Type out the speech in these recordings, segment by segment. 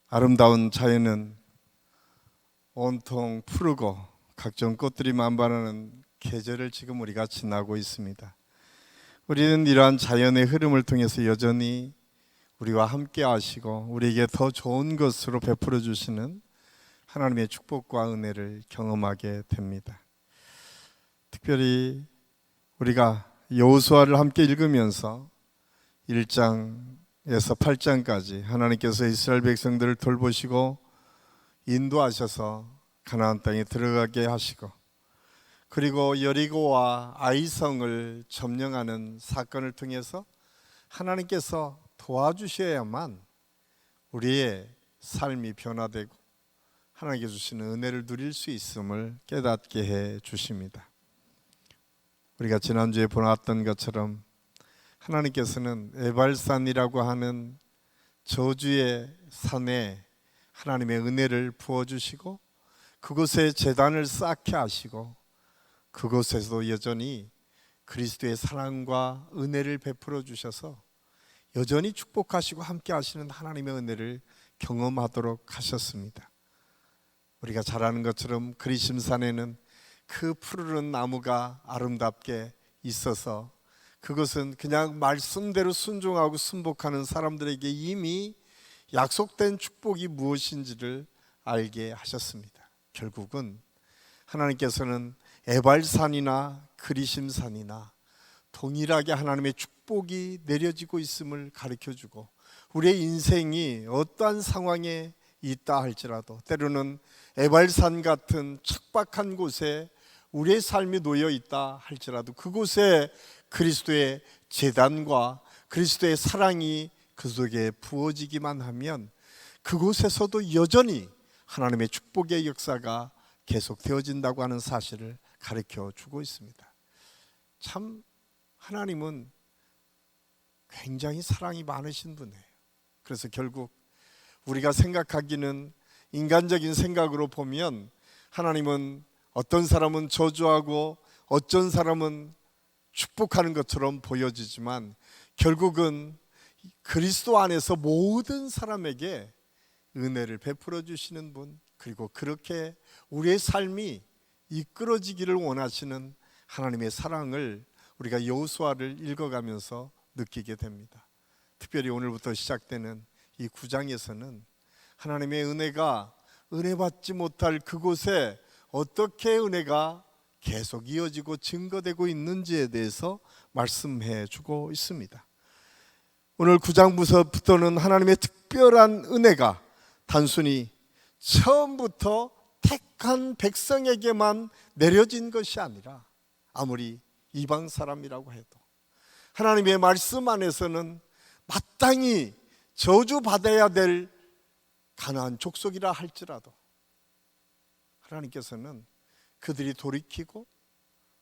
아름다운 자연은 온통 푸르고 각종 꽃들이 만발하는 계절을 지금 우리가 지나고 있습니다. 우리는 이러한 자연의 흐름을 통해서 여전히 우리와 함께 하시고 우리에게 더 좋은 것으로 베풀어 주시는 하나님의 축복과 은혜를 경험하게 됩니다. 특별히 우리가 여호수아를 함께 읽으면서 1장에서 8장까지 하나님께서 이스라엘 백성들을 돌보시고 인도하셔서 가나안 땅에 들어가게 하시고, 그리고 여리고와 아이성을 점령하는 사건을 통해서 하나님께서 도와주셔야만 우리의 삶이 변화되고 하나님께서 주시는 은혜를 누릴 수 있음을 깨닫게 해 주십니다. 우리가 지난주에 보았던 것처럼 하나님께서는 에발산이라고 하는 저주의 산에 하나님의 은혜를 부어주시고 그곳에 제단을 쌓게 하시고 그곳에서도 여전히 그리스도의 사랑과 은혜를 베풀어 주셔서 여전히 축복하시고 함께 하시는 하나님의 은혜를 경험하도록 하셨습니다. 우리가 잘 아는 것처럼 그리심산에는 그 푸르른 나무가 아름답게 있어서 그것은 그냥 말씀대로 순종하고 순복하는 사람들에게 이미 약속된 축복이 무엇인지를 알게 하셨습니다. 결국은 하나님께서는 에발산이나 그리심산이나 동일하게 하나님의 축복이 내려지고 있음을 가르쳐주고, 우리의 인생이 어떠한 상황에 있다 할지라도 때로는 에발산 같은 척박한 곳에 우리의 삶이 놓여 있다 할지라도 그곳에 그리스도의 제단과 그리스도의 사랑이 그 속에 부어지기만 하면 그곳에서도 여전히 하나님의 축복의 역사가 계속되어진다고 하는 사실을 가르쳐 주고 있습니다. 참 하나님은 굉장히 사랑이 많으신 분이에요. 그래서 결국 우리가 생각하기는 인간적인 생각으로 보면 하나님은 어떤 사람은 저주하고 어떤 사람은 축복하는 것처럼 보여지지만 결국은 그리스도 안에서 모든 사람에게 은혜를 베풀어 주시는 분, 그리고 그렇게 우리의 삶이 이끌어지기를 원하시는 하나님의 사랑을 우리가 여호수아를 읽어가면서 느끼게 됩니다. 특별히 오늘부터 시작되는 이 9장에서는 하나님의 은혜가 은혜 받지 못할 그곳에 어떻게 은혜가 계속 이어지고 증거되고 있는지에 대해서 말씀해 주고 있습니다. 오늘 9장부터는 하나님의 특별한 은혜가 단순히 처음부터 택한 백성에게만 내려진 것이 아니라 아무리 이방 사람이라고 해도 하나님의 말씀 안에서는 마땅히 저주받아야 될 가나안 족속이라 할지라도 하나님께서는 그들이 돌이키고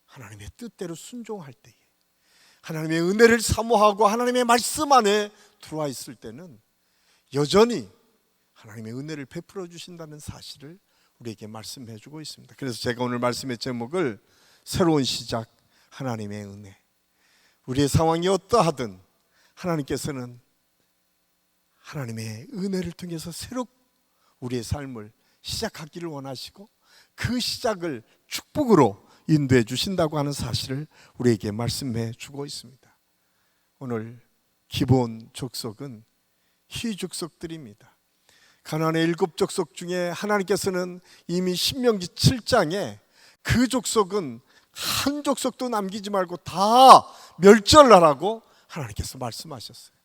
하나님의 뜻대로 순종할 때에, 하나님의 은혜를 사모하고 하나님의 말씀 안에 들어와 있을 때는 여전히 하나님의 은혜를 베풀어 주신다는 사실을 우리에게 말씀해 주고 있습니다. 그래서 제가 오늘 말씀의 제목을 새로운 시작, 하나님의 은혜. 우리의 상황이 어떠하든 하나님께서는 하나님의 은혜를 통해서 새롭게 우리의 삶을 시작하기를 원하시고 그 시작을 축복으로 인도해 주신다고 하는 사실을 우리에게 말씀해 주고 있습니다. 오늘 기본 족속은 희 족속들입니다. 가나안의 7족속 중에 하나님께서는 이미 신명기 7장에 그 족속은 한 족속도 남기지 말고 다 멸절하라고 하나님께서 말씀하셨어요.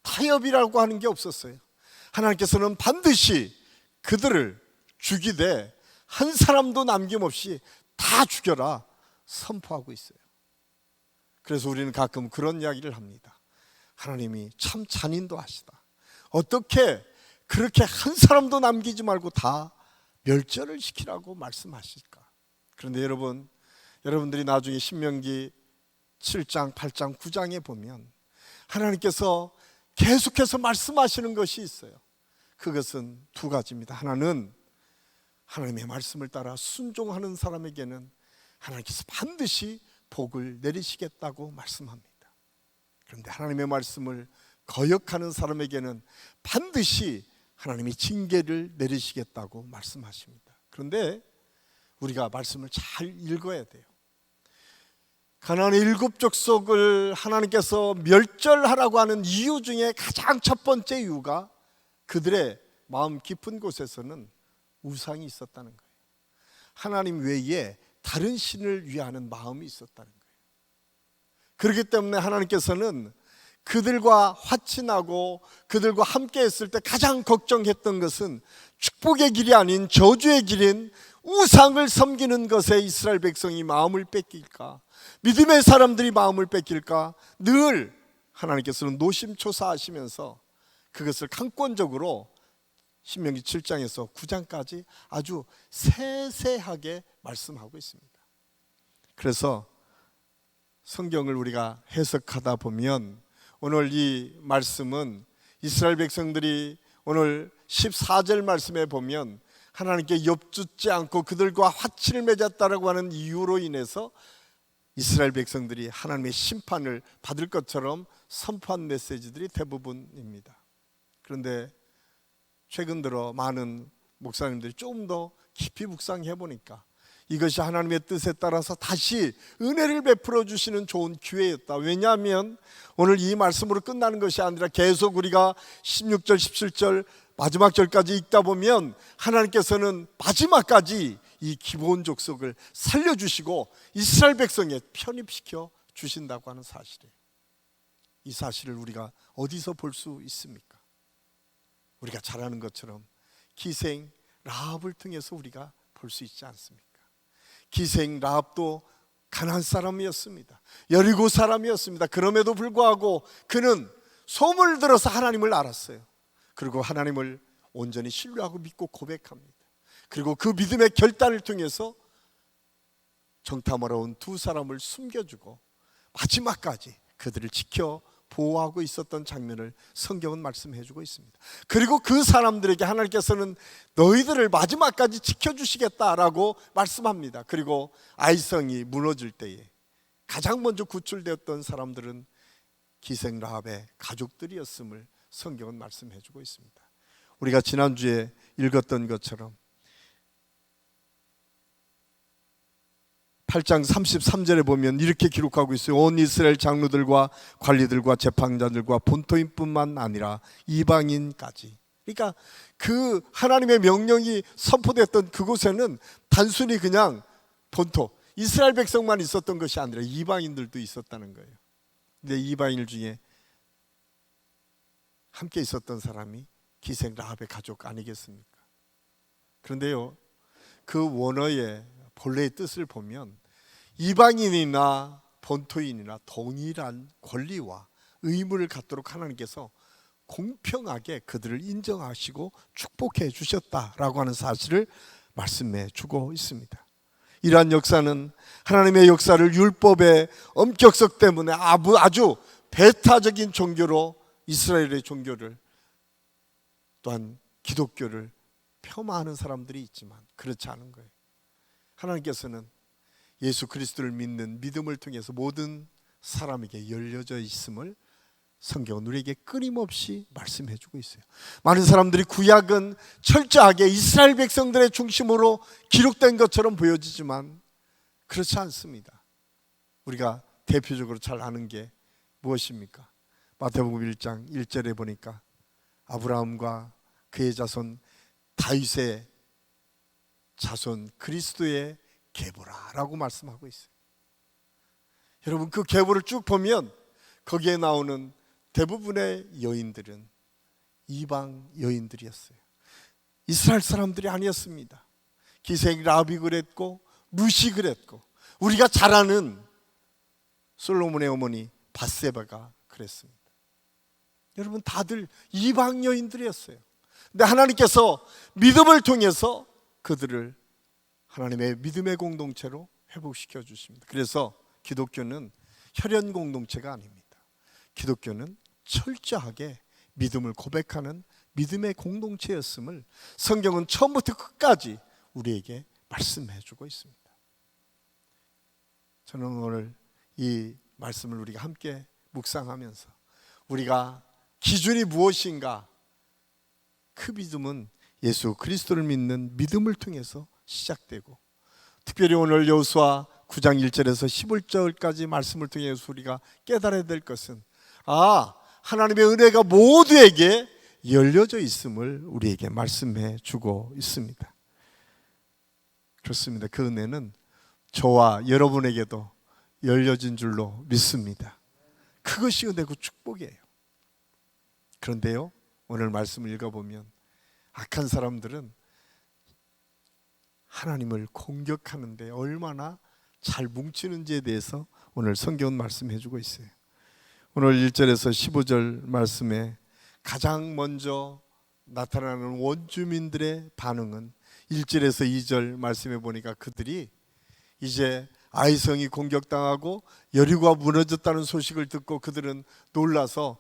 타협이라고 하는 게 없었어요. 하나님께서는 반드시 그들을 죽이되 한 사람도 남김없이 다 죽여라 선포하고 있어요. 그래서 우리는 가끔 그런 이야기를 합니다. 하나님이 참 잔인도 하시다. 어떻게 그렇게 한 사람도 남기지 말고 다 멸절을 시키라고 말씀하실까? 그런데 여러분들이 나중에 신명기 7장, 8장, 9장에 보면 하나님께서 계속해서 말씀하시는 것이 있어요. 그것은 두 가지입니다. 하나는 하나님의 말씀을 따라 순종하는 사람에게는 하나님께서 반드시 복을 내리시겠다고 말씀합니다. 그런데 하나님의 말씀을 거역하는 사람에게는 반드시 하나님이 징계를 내리시겠다고 말씀하십니다. 그런데 우리가 말씀을 잘 읽어야 돼요. 가나안의 7 족속을 하나님께서 멸절하라고 하는 이유 중에 가장 첫 번째 이유가 그들의 마음 깊은 곳에서는 우상이 있었다는 거예요. 하나님 외에 다른 신을 위하는 마음이 있었다는 거예요. 그렇기 때문에 하나님께서는 그들과 화친하고 그들과 함께 했을 때 가장 걱정했던 것은 축복의 길이 아닌 저주의 길인 우상을 섬기는 것에 이스라엘 백성이 마음을 뺏길까, 믿음의 사람들이 마음을 뺏길까 늘 하나님께서는 노심초사하시면서 그것을 강권적으로 신명기 7장에서 9장까지 아주 세세하게 말씀하고 있습니다. 그래서 성경을 우리가 해석하다 보면 오늘 이 말씀은 이스라엘 백성들이 오늘 14절 말씀에 보면 하나님께 엽죽지 않고 그들과 화친을 맺었다라고 하는 이유로 인해서 이스라엘 백성들이 하나님의 심판을 받을 것처럼 선포한 메시지들이 대부분입니다. 그런데 최근 들어 많은 목사님들이 좀 더 깊이 묵상해 보니까 이것이 하나님의 뜻에 따라서 다시 은혜를 베풀어 주시는 좋은 기회였다. 왜냐하면 오늘 이 말씀으로 끝나는 것이 아니라 계속 우리가 16절 17절 마지막 절까지 읽다 보면 하나님께서는 마지막까지 이 기브온 족속을 살려주시고 이스라엘 백성에 편입시켜 주신다고 하는 사실이에요. 이 사실을 우리가 어디서 볼 수 있습니까? 우리가 잘 아는 것처럼 기생 라합을 통해서 우리가 볼 수 있지 않습니까? 기생 라합도 가나안 사람이었습니다. 여리고 사람이었습니다. 그럼에도 불구하고 그는 소문을 들어서 하나님을 알았어요. 그리고 하나님을 온전히 신뢰하고 믿고 고백합니다. 그리고 그 믿음의 결단을 통해서 정탐하러 온 2 사람을 숨겨주고 마지막까지 그들을 지켜 보호하고 있었던 장면을 성경은 말씀해주고 있습니다. 그리고 그 사람들에게 하나님께서는 너희들을 마지막까지 지켜주시겠다라고 말씀합니다. 그리고 아이성이 무너질 때에 가장 먼저 구출되었던 사람들은 기생 라합의 가족들이었음을 성경은 말씀해주고 있습니다. 우리가 지난주에 읽었던 것처럼 8장 33절에 보면 이렇게 기록하고 있어요. 온 이스라엘 장로들과 관리들과 재판자들과 본토인뿐만 아니라 이방인까지. 그러니까 그 하나님의 명령이 선포됐던 그곳에는 단순히 그냥 본토 이스라엘 백성만 있었던 것이 아니라 이방인들도 있었다는 거예요. 근데 이방인 중에 함께 있었던 사람이 기생 라합의 가족 아니겠습니까? 그런데요, 그 원어의 본래의 뜻을 보면 이방인이나 본토인이나 동일한 권리와 의무를 갖도록 하나님께서 공평하게 그들을 인정하시고 축복해 주셨다라고 하는 사실을 말씀해 주고 있습니다. 이러한 역사는 하나님의 역사를 율법의 엄격성 때문에 아주 배타적인 종교로 이스라엘의 종교를 또한 기독교를 폄하하는 사람들이 있지만 그렇지 않은 거예요. 하나님께서는 예수 그리스도를 믿는 믿음을 통해서 모든 사람에게 열려져 있음을 성경은 우리에게 끊임없이 말씀해 주고 있어요. 많은 사람들이 구약은 철저하게 이스라엘 백성들의 중심으로 기록된 것처럼 보여지지만 그렇지 않습니다. 우리가 대표적으로 잘 아는 게 무엇입니까? 마태복음 1장 1절에 보니까 아브라함과 그의 자손 다윗의 자손 그리스도의 계보라라고 말씀하고 있어요. 여러분 그 계보를 쭉 보면 거기에 나오는 대부분의 여인들은 이방 여인들이었어요. 이스라엘 사람들이 아니었습니다. 기생 라합이 그랬고 루시 그랬고 우리가 잘 아는 솔로몬의 어머니 밧세바가 그랬습니다. 여러분 다들 이방 여인들이었어요. 근데 하나님께서 믿음을 통해서 그들을 하나님의 믿음의 공동체로 회복시켜 주십니다. 그래서 기독교는 혈연 공동체가 아닙니다. 기독교는 철저하게 믿음을 고백하는 믿음의 공동체였음을 성경은 처음부터 끝까지 우리에게 말씀해 주고 있습니다. 저는 오늘 이 말씀을 우리가 함께 묵상하면서 우리가 기준이 무엇인가? 그 믿음은 예수 그리스도를 믿는 믿음을 통해서 시작되고, 특별히 오늘 여호수아 9장 1절에서 15절까지 말씀을 통해서 우리가 깨달아야 될 것은, 하나님의 은혜가 모두에게 열려져 있음을 우리에게 말씀해 주고 있습니다. 그렇습니다. 그 은혜는 저와 여러분에게도 열려진 줄로 믿습니다. 그것이 은혜고 축복이에요. 그런데요, 오늘 말씀을 읽어보면 악한 사람들은 하나님을 공격하는데 얼마나 잘 뭉치는지에 대해서 오늘 성경은 말씀해 주고 있어요. 오늘 1절에서 15절 말씀에 가장 먼저 나타나는 원주민들의 반응은 1절에서 2절 말씀해 보니까 그들이 이제 아이성이 공격당하고 여리고가 무너졌다는 소식을 듣고 그들은 놀라서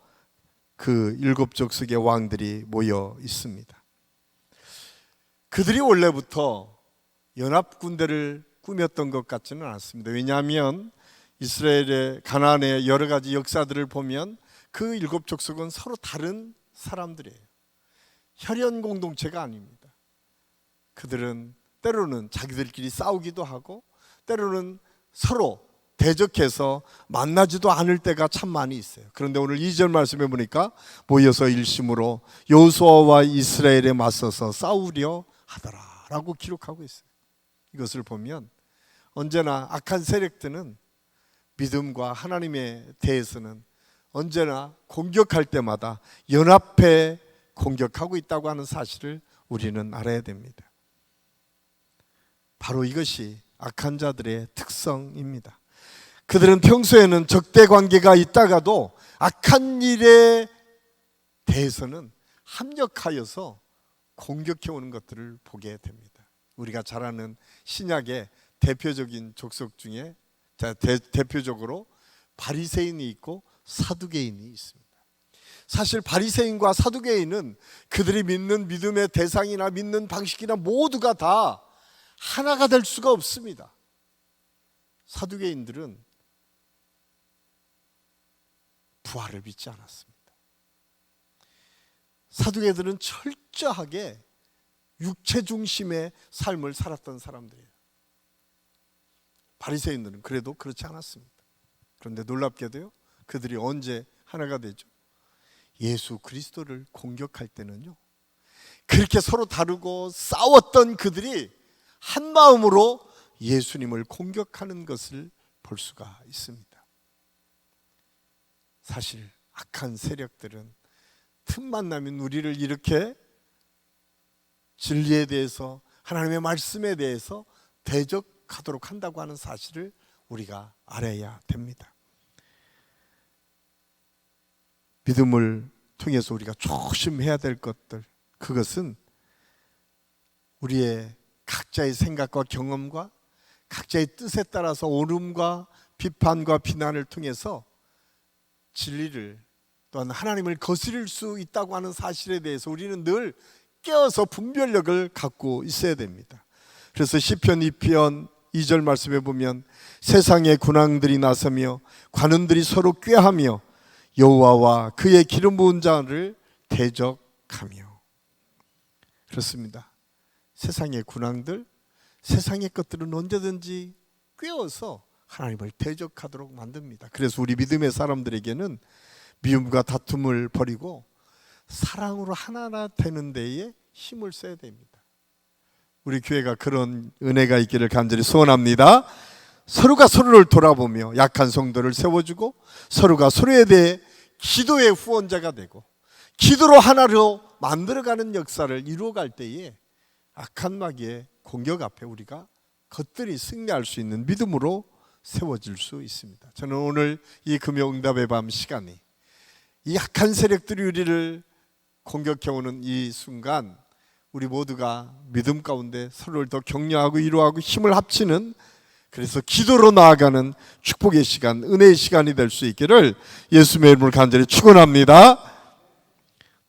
그 7족속의 왕들이 모여 있습니다. 그들이 원래부터 연합군대를 꾸몄던 것 같지는 않습니다. 왜냐하면 이스라엘의 가나안의 여러 가지 역사들을 보면 그 7족속은 서로 다른 사람들이에요. 혈연 공동체가 아닙니다. 그들은 때로는 자기들끼리 싸우기도 하고 때로는 서로 대적해서 만나지도 않을 때가 참 많이 있어요. 그런데 오늘 2절 말씀해 보니까 모여서 일심으로 여호수아와 이스라엘에 맞서서 싸우려 하더라라고 기록하고 있어요. 이것을 보면 언제나 악한 세력들은 믿음과 하나님에 대해서는 언제나 공격할 때마다 연합해 공격하고 있다고 하는 사실을 우리는 알아야 됩니다. 바로 이것이 악한 자들의 특성입니다. 그들은 평소에는 적대 관계가 있다가도 악한 일에 대해서는 합력하여서 공격해 오는 것들을 보게 됩니다. 우리가 잘 아는 신약의 대표적인 족속 중에 대표적으로 바리새인이 있고 사두개인이 있습니다. 사실 바리새인과 사두개인은 그들이 믿는 믿음의 대상이나 믿는 방식이나 모두가 다 하나가 될 수가 없습니다. 사두개인들은 부활을 믿지 않았습니다. 사두개인들은 철저하게 육체 중심의 삶을 살았던 사람들이에요. 바리새인들은 그래도 그렇지 않았습니다. 그런데 놀랍게도요, 그들이 언제 하나가 되죠? 예수 그리스도를 공격할 때는요, 그렇게 서로 다르고 싸웠던 그들이 한 마음으로 예수님을 공격하는 것을 볼 수가 있습니다. 사실 악한 세력들은 틈만 나면 우리를 이렇게 진리에 대해서, 하나님의 말씀에 대해서 대적하도록 한다고 하는 사실을 우리가 알아야 됩니다. 믿음을 통해서 우리가 조심해야 될 것들, 그것은 우리의 각자의 생각과 경험과 각자의 뜻에 따라서 옳음과 비판과 비난을 통해서 진리를 또한 하나님을 거스릴 수 있다고 하는 사실에 대해서 우리는 늘 깨어서 분별력을 갖고 있어야 됩니다. 그래서 시편 2편 2절 말씀에 보면 세상의 군왕들이 나서며 관원들이 서로 꾀하며 여호와와 그의 기름 부은 자를 대적하며. 그렇습니다. 세상의 군왕들, 세상의 것들은 언제든지 꾀어서 하나님을 대적하도록 만듭니다. 그래서 우리 믿음의 사람들에게는 미움과 다툼을 버리고 사랑으로 하나가 되는 데에 힘을 써야 됩니다. 우리 교회가 그런 은혜가 있기를 간절히 소원합니다. 서로가 서로를 돌아보며 약한 성도를 세워주고 서로가 서로에 대해 기도의 후원자가 되고 기도로 하나로 만들어가는 역사를 이루어갈 때에 악한 마귀의 공격 앞에 우리가 겉들이 승리할 수 있는 믿음으로 세워질 수 있습니다. 저는 오늘 이 금요응답의 밤 시간이 이 악한 세력들이 우리를 공격해오는 이 순간 우리 모두가 믿음 가운데 서로를 더 격려하고 위로하고 힘을 합치는, 그래서 기도로 나아가는 축복의 시간, 은혜의 시간이 될 수 있기를 예수님의 이름으로 간절히 축원합니다.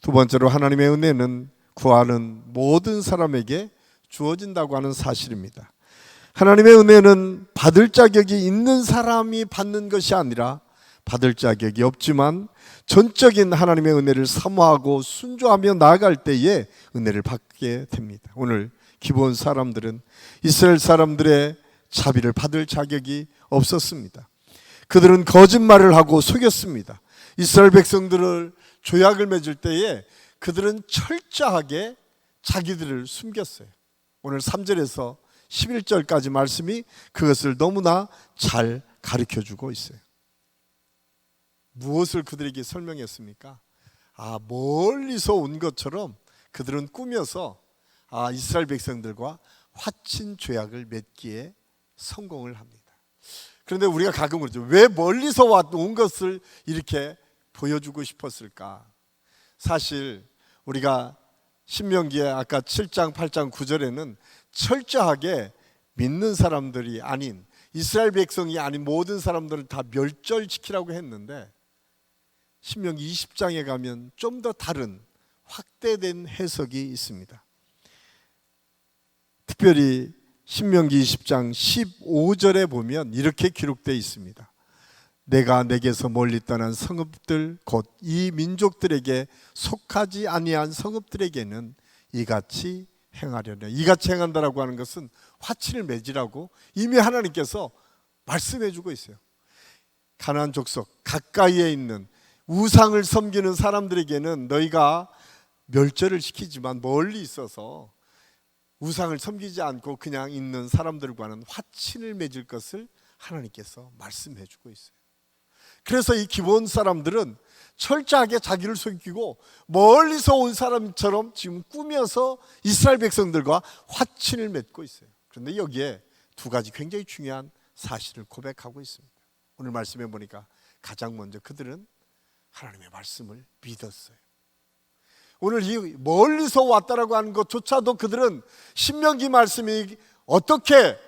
두 번째로 하나님의 은혜는 구하는 모든 사람에게 주어진다고 하는 사실입니다. 하나님의 은혜는 받을 자격이 있는 사람이 받는 것이 아니라 받을 자격이 없지만 전적인 하나님의 은혜를 사모하고 순종하며 나아갈 때에 은혜를 받게 됩니다. 오늘 기브온 사람들은 이스라엘 사람들의 자비를 받을 자격이 없었습니다. 그들은 거짓말을 하고 속였습니다. 이스라엘 백성들을 조약을 맺을 때에 그들은 철저하게 자기들을 숨겼어요. 오늘 3절에서 11절까지 말씀이 그것을 너무나 잘 가르쳐주고 있어요. 무엇을 그들에게 설명했습니까? 멀리서 온 것처럼 그들은 꾸며서 이스라엘 백성들과 화친 조약을 맺기에 성공을 합니다. 그런데 우리가 가끔 그러죠. 왜 멀리서 온 것을 이렇게 보여주고 싶었을까? 사실 우리가 신명기에 아까 7장, 8장, 9절에는 철저하게 믿는 사람들이 아닌 이스라엘 백성이 아닌 모든 사람들을 다 멸절시키라고 했는데 신명기 20장에 가면 좀 더 다른 확대된 해석이 있습니다. 특별히 신명기 20장 15절에 보면 이렇게 기록되어 있습니다. 내가 내게서 멀리 떠난 성읍들 곧 이 민족들에게 속하지 아니한 성읍들에게는 이같이 행하려냐. 이같이 행한다라고 하는 것은 화친을 맺으라고 이미 하나님께서 말씀해 주고 있어요. 가나안 족속 가까이에 있는 우상을 섬기는 사람들에게는 너희가 멸절을 시키지만 멀리 있어서 우상을 섬기지 않고 그냥 있는 사람들과는 화친을 맺을 것을 하나님께서 말씀해 주고 있어요. 그래서 이 기브온 사람들은 철저하게 자기를 속이고 멀리서 온 사람처럼 지금 꾸며서 이스라엘 백성들과 화친을 맺고 있어요. 그런데 여기에 두 가지 굉장히 중요한 사실을 고백하고 있습니다. 오늘 말씀해 보니까 가장 먼저 그들은 하나님의 말씀을 믿었어요. 오늘 이 멀리서 왔다라고 하는 것조차도 그들은 신명기 말씀이 어떻게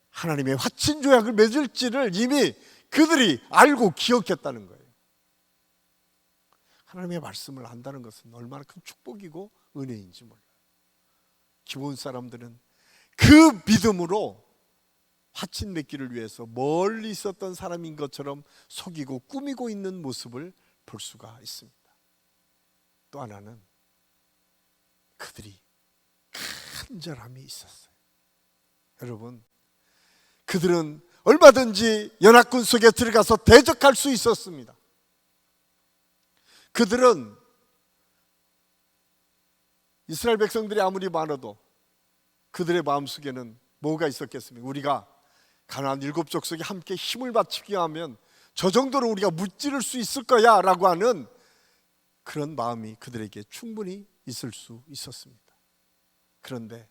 하나님의 화친 조약을 맺을지를 이미 그들이 알고 기억했다는 거예요. 하나님의 말씀을 안다는 것은 얼마나 큰 축복이고 은혜인지 몰라요. 기브온 사람들은 그 믿음으로 화친 맺기를 위해서 멀리 있었던 사람인 것처럼 속이고 꾸미고 있는 모습을 볼 수가 있습니다. 또 하나는 그들이 간절함이 있었어요. 여러분, 그들은 얼마든지 연합군 속에 들어가서 대적할 수 있었습니다. 그들은 이스라엘 백성들이 아무리 많아도 그들의 마음속에는 뭐가 있었겠습니까? 우리가 가나안 7족 속에 함께 힘을 바치게 하면 저 정도로 우리가 무찌를 수 있을 거야 라고 하는 그런 마음이 그들에게 충분히 있을 수 있었습니다. 그런데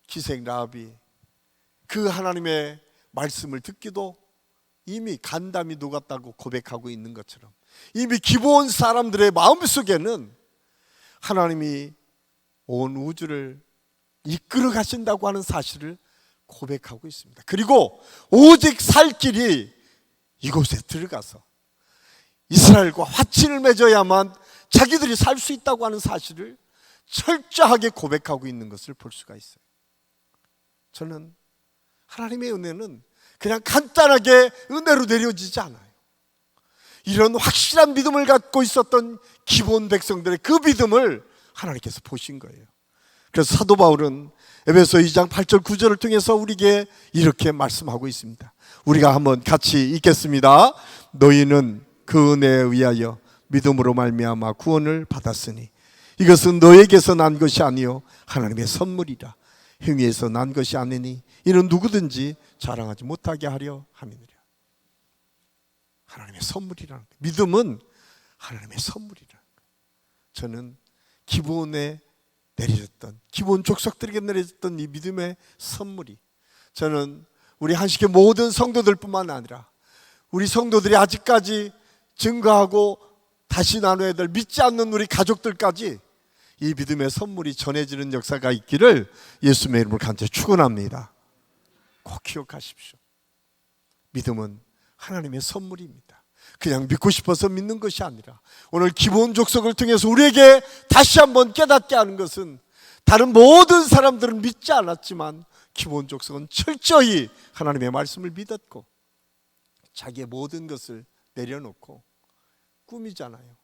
기생 라합이 그 하나님의 말씀을 듣기도 이미 간담이 녹았다고 고백하고 있는 것처럼 이미 기브온 사람들의 마음속에는 하나님이 온 우주를 이끌어 가신다고 하는 사실을 고백하고 있습니다. 그리고 오직 살 길이 이곳에 들어가서 이스라엘과 화친을 맺어야만 자기들이 살 수 있다고 하는 사실을 철저하게 고백하고 있는 것을 볼 수가 있어요. 저는 하나님의 은혜는 그냥 간단하게 은혜로 내려지지 않아요. 이런 확실한 믿음을 갖고 있었던 기브온 백성들의 그 믿음을 하나님께서 보신 거예요. 그래서 사도 바울은 에베소 2장 8절 9절을 통해서 우리에게 이렇게 말씀하고 있습니다. 우리가 한번 같이 읽겠습니다. 너희는 그 은혜에 의하여 믿음으로 말미암아 구원을 받았으니 이것은 너에게서 난 것이 아니요 하나님의 선물이라. 행위에서 난 것이 아니니 이는 누구든지 자랑하지 못하게 하려 함이니라. 하나님의 선물이라는 거예요. 믿음은 하나님의 선물이라는 거예요. 저는 기브온에 내려졌던 기브온 족속들에게 내려졌던 이 믿음의 선물이 저는 우리 한식의 모든 성도들뿐만 아니라 우리 성도들이 아직까지 증거하고 다시 나눠야 될 믿지 않는 우리 가족들까지 이 믿음의 선물이 전해지는 역사가 있기를 예수님의 이름으로 간절히 축원합니다. 꼭 기억하십시오. 믿음은 하나님의 선물입니다. 그냥 믿고 싶어서 믿는 것이 아니라 오늘 기브온 족속을 통해서 우리에게 다시 한번 깨닫게 하는 것은 다른 모든 사람들은 믿지 않았지만 기브온 족속은 철저히 하나님의 말씀을 믿었고 자기의 모든 것을 내려놓고 꾸미잖아요.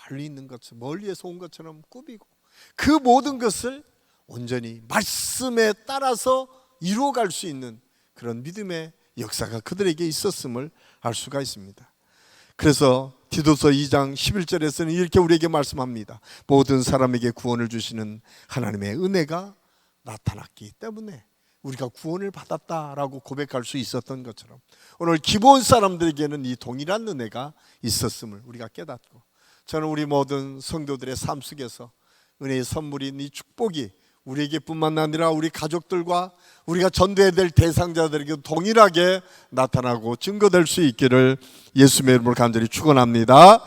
멀리 있는 것처럼, 멀리에서 온 것처럼 꾸미고, 그 모든 것을 온전히 말씀에 따라서 이루어갈 수 있는 그런 믿음의 역사가 그들에게 있었음을 알 수가 있습니다. 그래서 디도서 2장 11절에서는 이렇게 우리에게 말씀합니다. 모든 사람에게 구원을 주시는 하나님의 은혜가 나타났기 때문에 우리가 구원을 받았다라고 고백할 수 있었던 것처럼, 오늘 기본 사람들에게는 이 동일한 은혜가 있었음을 우리가 깨닫고, 저는 우리 모든 성도들의 삶 속에서 은혜의 선물인 이 축복이 우리에게 뿐만 아니라 우리 가족들과 우리가 전도해야 될 대상자들에게 동일하게 나타나고 증거될 수 있기를 예수님의 이름으로 간절히 축원합니다.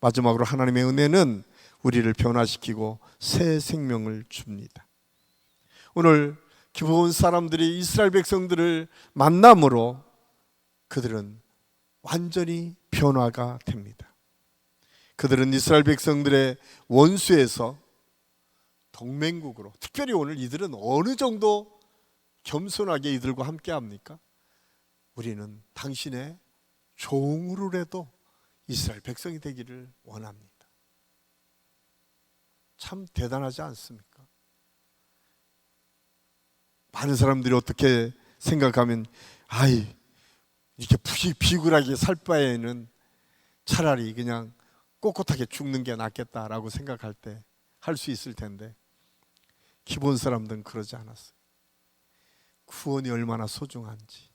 마지막으로 하나님의 은혜는 우리를 변화시키고 새 생명을 줍니다. 오늘 기브온 사람들이 이스라엘 백성들을 만남으로 그들은 완전히 변화가 됩니다. 그들은 이스라엘 백성들의 원수에서 동맹국으로, 특별히 오늘 이들은 어느 정도 겸손하게 이들과 함께 합니까? 우리는 당신의 종으로라도 이스라엘 백성이 되기를 원합니다. 참 대단하지 않습니까? 많은 사람들이 어떻게 생각하면, 아이, 이렇게 비굴하게 살 바에는 차라리 그냥 꼿꼿하게 죽는 게 낫겠다라고 생각할 때 할 수 있을 텐데, 기본 사람들은 그러지 않았어요. 구원이 얼마나 소중한지,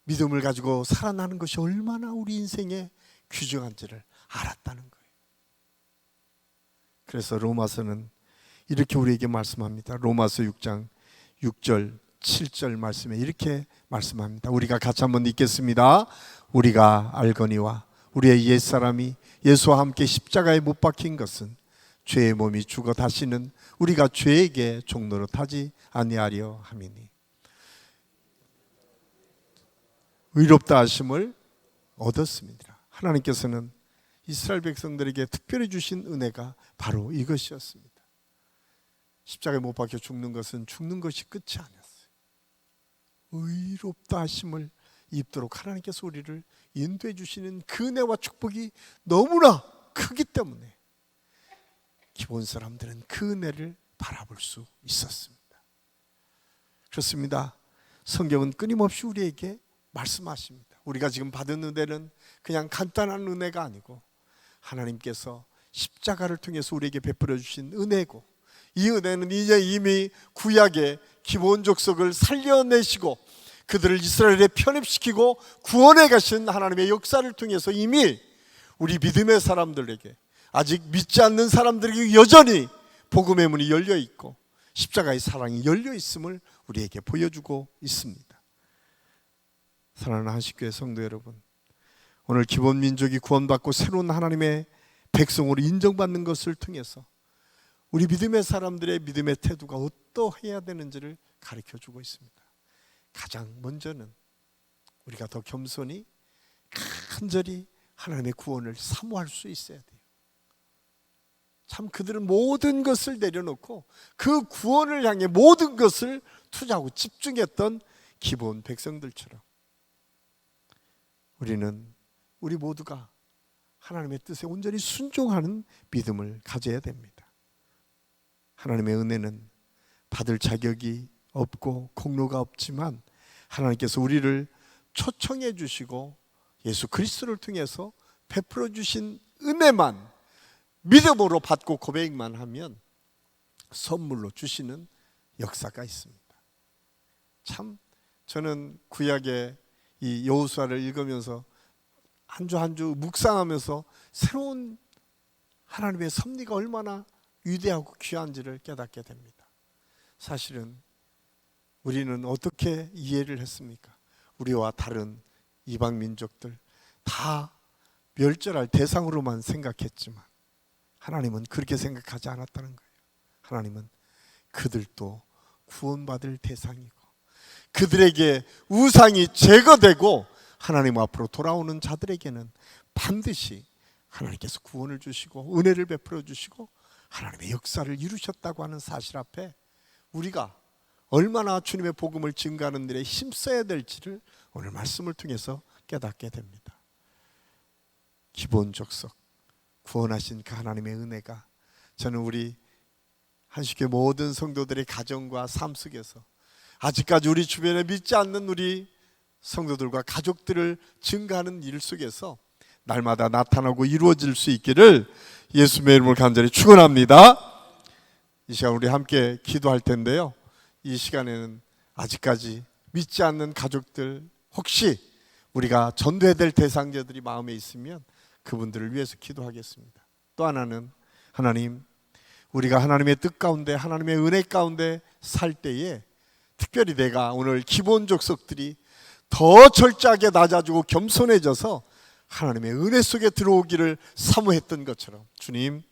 믿음을 가지고 살아나는 것이 얼마나 우리 인생에 귀중한지를 알았다는 거예요. 그래서 로마서는 이렇게 우리에게 말씀합니다. 로마서 6장 6절 7절 말씀에 이렇게 말씀합니다. 우리가 같이 한번 읽겠습니다. 우리가 알거니와 우리의 옛사람이 예수와 함께 십자가에 못 박힌 것은 죄의 몸이 죽어 다시는 우리가 죄에게 종노릇하지 아니하려 함이니, 의롭다 하심을 얻었습니다. 하나님께서는 이스라엘 백성들에게 특별히 주신 은혜가 바로 이것이었습니다. 십자가에 못 박혀 죽는 것은 죽는 것이 끝이 아니었어요. 의롭다 하심을 입도록 하나님께서 우리를 인도해 주시는 그 은혜와 축복이 너무나 크기 때문에 기본 사람들은 그 은혜를 바라볼 수 있었습니다. 그렇습니다. 성경은 끊임없이 우리에게 말씀하십니다. 우리가 지금 받은 은혜는 그냥 간단한 은혜가 아니고 하나님께서 십자가를 통해서 우리에게 베풀어 주신 은혜고, 이 은혜는 이제 이미 구약의 기본 족속을 살려내시고 그들을 이스라엘에 편입시키고 구원해 가신 하나님의 역사를 통해서 이미 우리 믿음의 사람들에게, 아직 믿지 않는 사람들에게 여전히 복음의 문이 열려 있고 십자가의 사랑이 열려 있음을 우리에게 보여주고 있습니다. 사랑하는 한식교회 성도 여러분, 오늘 기본 민족이 구원받고 새로운 하나님의 백성으로 인정받는 것을 통해서 우리 믿음의 사람들의 믿음의 태도가 어떠해야 되는지를 가르쳐주고 있습니다. 가장 먼저는 우리가 더 겸손히 간절히 하나님의 구원을 사모할 수 있어야 돼요. 참 그들은 모든 것을 내려놓고 그 구원을 향해 모든 것을 투자하고 집중했던 기본 백성들처럼 우리 모두가 하나님의 뜻에 온전히 순종하는 믿음을 가져야 됩니다. 하나님의 은혜는 받을 자격이 없고 공로가 없지만 하나님께서 우리를 초청해 주시고 예수 그리스도를 통해서 베풀어 주신 은혜만 믿음으로 받고 고백만 하면 선물로 주시는 역사가 있습니다. 참 저는 구약의 이 여호수아를 읽으면서 한 주 한 주 묵상하면서 새로운 하나님의 섭리가 얼마나 위대하고 귀한지를 깨닫게 됩니다. 사실은 우리는 어떻게 이해를 했습니까? 우리와 다른 이방 민족들 다 멸절할 대상으로만 생각했지만 하나님은 그렇게 생각하지 않았다는 거예요. 하나님은 그들도 구원받을 대상이고 그들에게 우상이 제거되고 하나님 앞으로 돌아오는 자들에게는 반드시 하나님께서 구원을 주시고 은혜를 베풀어 주시고 하나님의 역사를 이루셨다고 하는 사실 앞에 우리가 얼마나 주님의 복음을 증거하는 일에 힘써야 될지를 오늘 말씀을 통해서 깨닫게 됩니다. 기본 족속 구원하신 그 하나님의 은혜가 저는 우리 한식교회 모든 성도들의 가정과 삶 속에서 아직까지 우리 주변에 믿지 않는 우리 성도들과 가족들을 증가하는 일 속에서 날마다 나타나고 이루어질 수 있기를 예수님의 이름으로 간절히 축원합니다. 이 시간 우리 함께 기도할 텐데요, 이 시간에는 아직까지 믿지 않는 가족들, 혹시 우리가 전도해야 될 대상자들이 마음에 있으면 그분들을 위해서 기도하겠습니다. 또 하나는, 하나님, 우리가 하나님의 뜻 가운데, 하나님의 은혜 가운데 살 때에 특별히 내가 오늘 기본 족속들이 더 철저하게 낮아지고 겸손해져서 하나님의 은혜 속에 들어오기를 사모했던 것처럼 주님,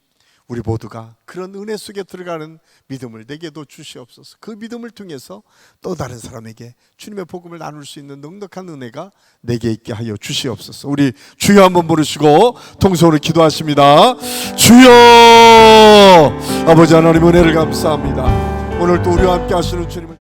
우리 모두가 그런 은혜 속에 들어가는 믿음을 내게도 주시옵소서. 그 믿음을 통해서 또 다른 사람에게 주님의 복음을 나눌 수 있는 넉넉한 은혜가 내게 있게 하여 주시옵소서. 우리 주여 한번 부르시고 통성으로 기도하십니다. 주여, 아버지 하나님 은혜를 감사합니다. 오늘 또 우리와 함께 하시는 주님을